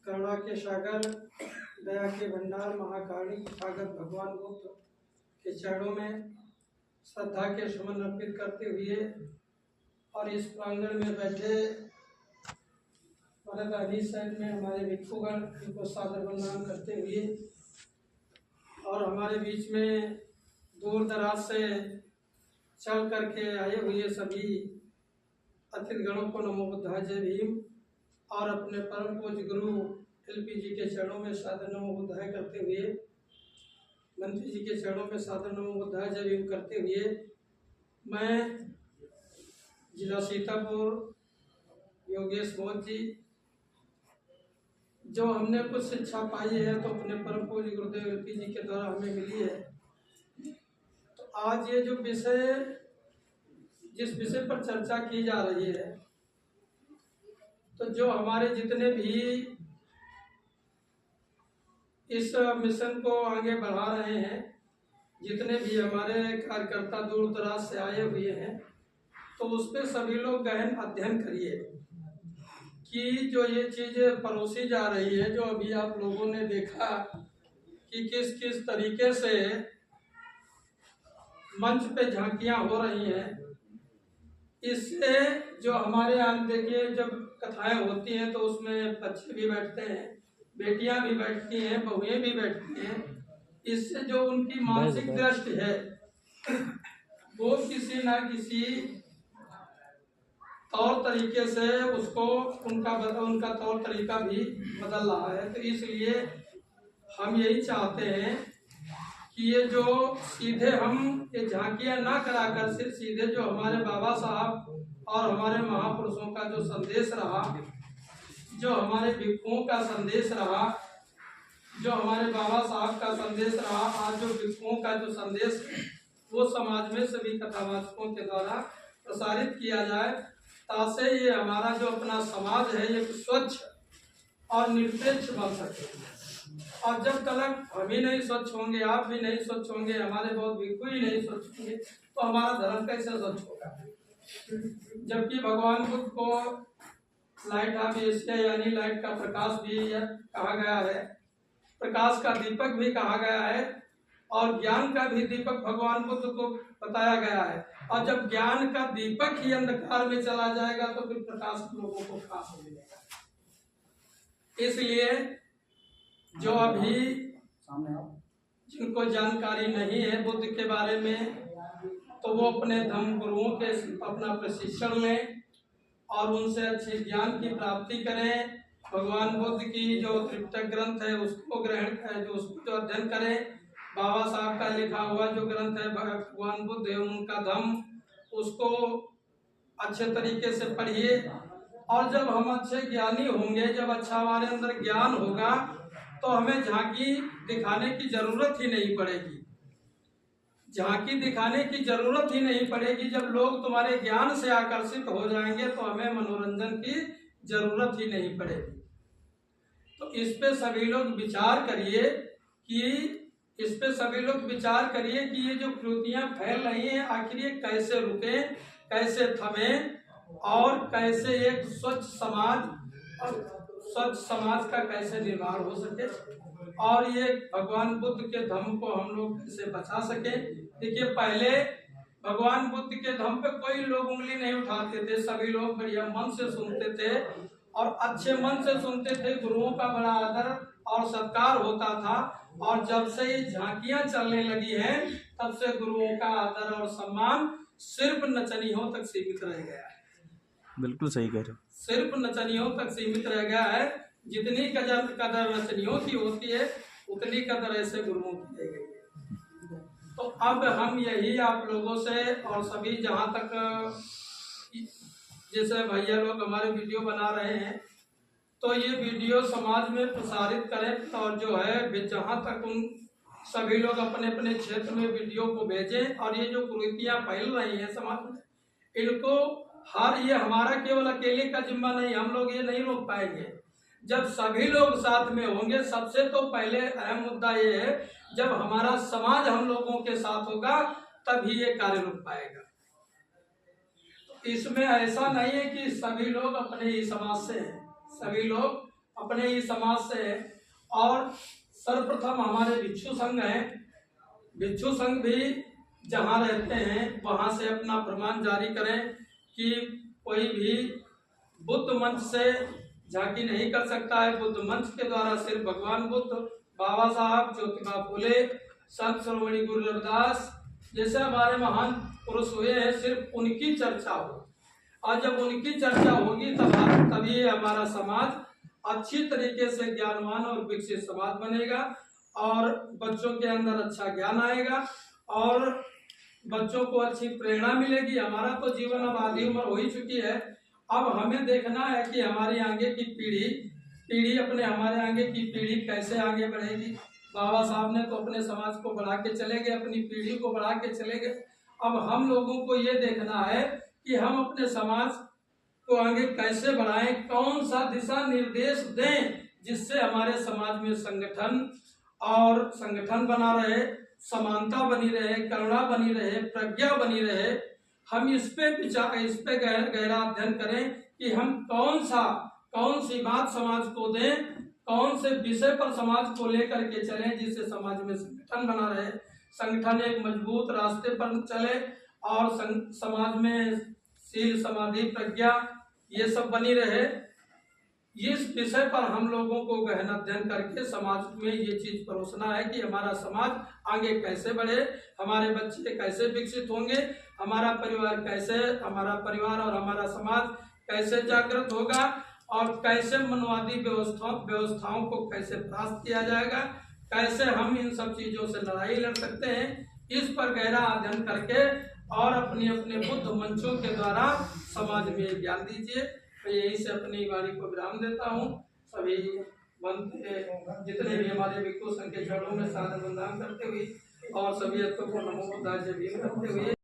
करुणा के सागर, दया के भंडार, महाकाली ताकत भगवान बुद्ध के चरणों में श्रद्धा के सुमन अर्पित करते हुए और इस प्रांगण में बैठे साइड में हमारे भिक्षुगण इनको सादर वंदन करते हुए और हमारे बीच में दूर दराज से चल करके आए हुए सभी अतिथिगणों को नमो बुद्धाय जय भीम और अपने परम पूज्य गुरु एलपी जी के चरणों में सादर नमो बुद्धाय करते हुए, मंत्री जी के चरणों में सादर नमो बुद्धाय जय भीम करते हुए मैं जिला सीतापुर योगेश बोध जी, जो हमने कुछ शिक्षा पाई है तो अपने परम पूज्य गुरुदेव एलपी जी के द्वारा हमें मिली है। तो आज ये जो विषय, जिस विषय पर चर्चा की जा रही है, तो जो हमारे जितने भी इस मिशन को आगे बढ़ा रहे हैं, जितने भी हमारे कार्यकर्ता दूर दराज से आए हुए हैं, तो उस पर सभी लोग गहन अध्ययन करिए कि जो ये चीज़ परोसी जा रही है, जो अभी आप लोगों ने देखा कि किस किस तरीके से मंच पे झांकियां हो रही हैं, इससे जो हमारे यहाँ देखिए जब कथाएं होती हैं तो उसमें बच्चे भी बैठते हैं, बेटियां भी बैठती हैं, बहुएं भी बैठती हैं। इससे जो उनकी मानसिक दृष्टि है वो किसी ना किसी तौर तरीके से उसको उनका तौर तरीका भी बदल रहा है। तो इसलिए हम यही चाहते हैं कि ये जो सीधे हम ये झांकियां ना कराकर सिर्फ सीधे जो हमारे बाबा साहब और हमारे महापुरुषों का जो संदेश रहा, जो हमारे भिक्षुओं का संदेश रहा, जो हमारे बाबा साहब का संदेश रहा, आज जो भिक्षुओं का जो संदेश है वो समाज में सभी कथावाचकों के द्वारा प्रसारित किया जाए, ताकि ये हमारा जो अपना समाज है ये स्वच्छ और निरपेक्ष बन सके। और जब तक हम ही नहीं स्वच्छ होंगे, आप भी नहीं स्वच्छ होंगे, हमारे बहुत भिक्षु ही नहीं स्वच्छ होंगे, तो हमारा धर्म कैसे स्वच्छ होगा। जबकि भगवान बुद्ध को लाइट ऑफ एशिया यानी लाइट का प्रकाश भी कहा गया है, प्रकाश का दीपक भी कहा गया है और ज्ञान का भी दीपक भगवान बुद्ध को बताया गया है। और जब ज्ञान का दीपक ही अंधकार में चला जाएगा तो फिर प्रकाश लोगों को कहां से मिलेगा। इसलिए जो अभी जिनको जानकारी नहीं है बुद्ध के बारे में, तो वो अपने धर्म गुरुओं के अपना प्रशिक्षण लें और उनसे अच्छे ज्ञान की प्राप्ति करें। भगवान बुद्ध की जो त्रिपिटक ग्रंथ है उसको ग्रहण करें, जो उसको जो अध्ययन करें। बाबा साहब का लिखा हुआ जो ग्रंथ है भगवान बुद्ध एवं उनका धम्म, उसको अच्छे तरीके से पढ़िए। और जब हम अच्छे ज्ञानी होंगे, जब अच्छा हमारे अंदर ज्ञान होगा, तो हमें झांकी दिखाने की जरूरत ही नहीं पड़ेगी। झांकी दिखाने की जरूरत ही नहीं पड़ेगी। जब लोग तुम्हारे ज्ञान से आकर्षित हो जाएंगे तो हमें मनोरंजन की जरूरत ही नहीं पड़ेगी। तो इस पे सभी लोग विचार करिए कि ये जो कुरीतियां फैल रही हैं आखिर ये कैसे रुके, कैसे थमे और कैसे एक स्वच्छ समाज का कैसे निर्माण हो सके और ये भगवान बुद्ध के धम्म को हम लोग कैसे बचा सके। देखिए पहले भगवान बुद्ध के धम्म पे कोई लोग उंगली नहीं उठाते थे, सभी लोग बढ़िया मन से सुनते थे और अच्छे मन से सुनते थे। गुरुओं का बड़ा आदर और सत्कार होता था। और जब से ये झांकियां चलने लगी हैं तब से गुरुओं का आदर और सम्मान सिर्फ नचनियों तक सीमित रह गया है। बिल्कुल सही कह रहे हो। सिर्फ नचनियों तक सीमित रह गया है। जितनी कदर नचनियों की होती है उतनी कदर ऐसे गुरुओं की रह गई है। तो अब हम यही आप लोगों से और सभी जहाँ तक जैसे भैया लोग हमारे वीडियो बना रहे हैं, तो ये वीडियो समाज में प्रसारित करें और जो है जहाँ तक उन सभी लोग अपने अपने क्षेत्र में वीडियो को भेजें। और ये जो कुरीतियां फैल रही हैं समाज में, इनको ये हमारा केवल अकेले का जिम्मा नहीं, हम लोग ये नहीं रोक पाएंगे। जब सभी लोग साथ में होंगे, सबसे तो पहले अहम मुद्दा ये है जब हमारा समाज हम लोगों के साथ होगा तभी ये कार्य रुक पाएगा। इसमें ऐसा नहीं है कि सभी लोग अपने ही समाज से हैं, सभी लोग अपने ही समाज से है। और सर्वप्रथम हमारे भिक्षु संघ हैं। भिक्षु संघ भी जहाँ रहते हैं वहाँ से अपना फरमान जारी करें कि कोई भी बुद्ध मंच से झांकी नहीं कर सकता है। बुद्ध मंच के द्वारा सिर्फ भगवान बुद्ध, बाबा साहब, ज्योतिबा फुले, संत शिरोमणि गुरु रविदास जैसे हमारे महान पुरुष हुए हैं, सिर्फ उनकी चर्चा हो। और जब उनकी चर्चा होगी तभी हमारा समाज अच्छी तरीके से ज्ञानवान और विकसित समाज बनेगा और बच्चों के अंदर अच्छा ज्ञान आएगा और बच्चों को अच्छी प्रेरणा मिलेगी। हमारा तो जीवन अब आधी उम्र हो ही चुकी है। अब हमें देखना है कि हमारी आगे की पीढ़ी हमारे आगे की पीढ़ी कैसे आगे बढ़ेगी। बाबा साहब ने तो अपने समाज को बढ़ा के चले गए, अपनी पीढ़ी को बढ़ा के चले गए। अब हम लोगों को ये देखना है कि हम अपने समाज को आगे कैसे बढ़ाएं, कौन सा दिशा निर्देश दें जिससे हमारे समाज में संगठन बना रहे, समानता बनी रहे, करुणा बनी रहे, प्रज्ञा बनी रहे। हम इस पे गहरा अध्ययन करें कि हम कौन सी बात समाज को दें, कौन से विषय पर समाज को लेकर के चलें जिससे समाज में संगठन बना रहे, संगठन एक मजबूत रास्ते पर चले और समाज में शील, समाधि, प्रज्ञा ये सब बनी रहे। इस विषय पर हम लोगों को गहन अध्ययन करके समाज में ये चीज परोसना है कि हमारा समाज आगे कैसे बढ़े, हमारे बच्चे कैसे विकसित होंगे, हमारा परिवार और हमारा समाज कैसे जागृत होगा और कैसे मनवादी व्यवस्थाओं को कैसे परास्त किया जाएगा, कैसे हम इन सब चीजों से लड़ाई लड़ सकते हैं। इस पर गहरा अध्ययन करके और अपने बुद्ध मंचों के द्वारा समाज में ज्ञान दीजिए। तो यही से अपनी वाणी को विराम देता हूँ। सभी जितने भी हमारे भिक्षु संघ के चरणों में सादर वंदन करते हुए और सभी को नमो बुद्धाय जय भीम करते हुए